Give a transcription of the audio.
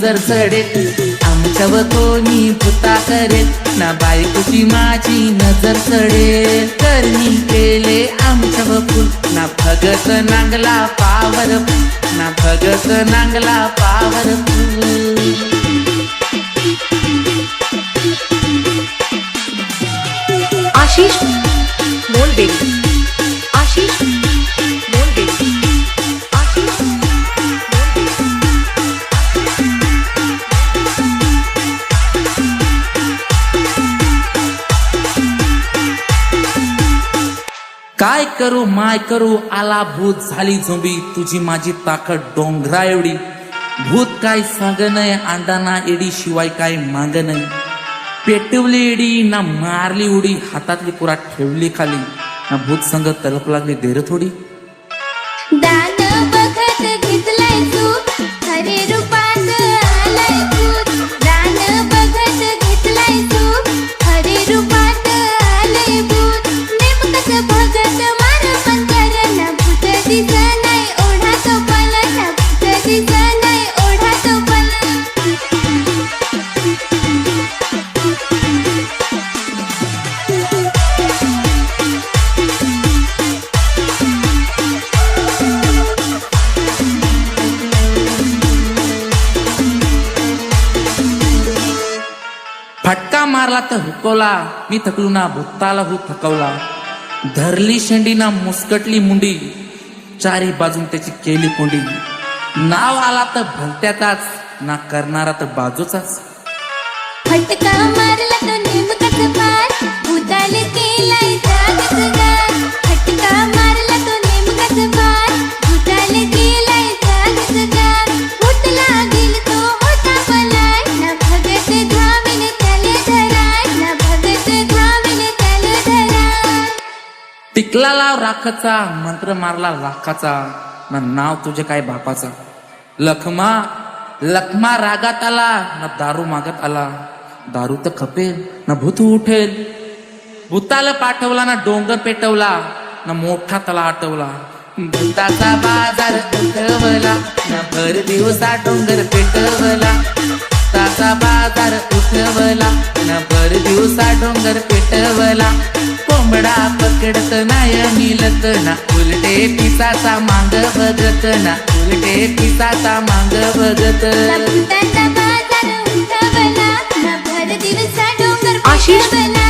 नजर चढेल आमच्यावर कोणी भुता करेल ना बायकोची माझी नजर चढेल करणी केले आमच्यावर फुल ना भगत नांगला पावरफुल ना भगत नांगला पावरफुल आशीष मोलबेली आशीष मोलबेली आशीष काय करू माय करू आला भूत झाली झोंबी तुझी माझी ताकद डोंगरा एवढी भूत काय सांग नाही अंडा ना एडी शिवाय काय माग नाही पेटवली एडी ना मारली उडी हातातली पुरा ठेवली खाली ना भूत संग तलप लागली देर थोडी दान बघत घेतलाय तू खरे रूपात आलाय भूत दान बघत घेतलाय तू खरे रूपात आलाय भूत नेमकच भगत मार पण कर ना भूत दिस नाही ओढा तो पला ना भूत दिस नाही ओढा तो पला फटका मारला तर हुकवला मी थकलो ना भूताला हो थकवला धरली शेंडी ना मुस्कटली मुंडी चारी बाजून त्याची केली कोंडी नाव आला तर भलत्याचाच ना करणारा तर बाजूचाच फटका मारला तो नेमकाच पार भूताले केलाय जागच गार फटका मारला तो नेमकाच पार भूताले केलाय जागच गार भूत लागेल तो होता पलाय ना भगत धावेल त्याले धराय ना भगत धावेल त्याले धराय टिकला लाव राखाचा मंत्र मारला लाखाचा ना नाव तुझे काय बापाचा लखमा लखमा रागात आला ना दारू मागत आला दारू तर खपेल ना भूत उठेल भूताला पाठवला ना डोंगर पेटवला ना मोठा तला आटवला भूताचा बाजार उठवला ना भर दिवसा डोंगर पेटवला भूताचा बाजार उठवला ना भर दिवसा डोंगर पेटवला कोंबडा पकडत नाही मिलत ना उलटे पिसाचा मांग बघत ना उलटे पिसाचा मांग बघत भूताचा बाजार उठवला ना भर दिवसा डोंगर आशीष पेटवला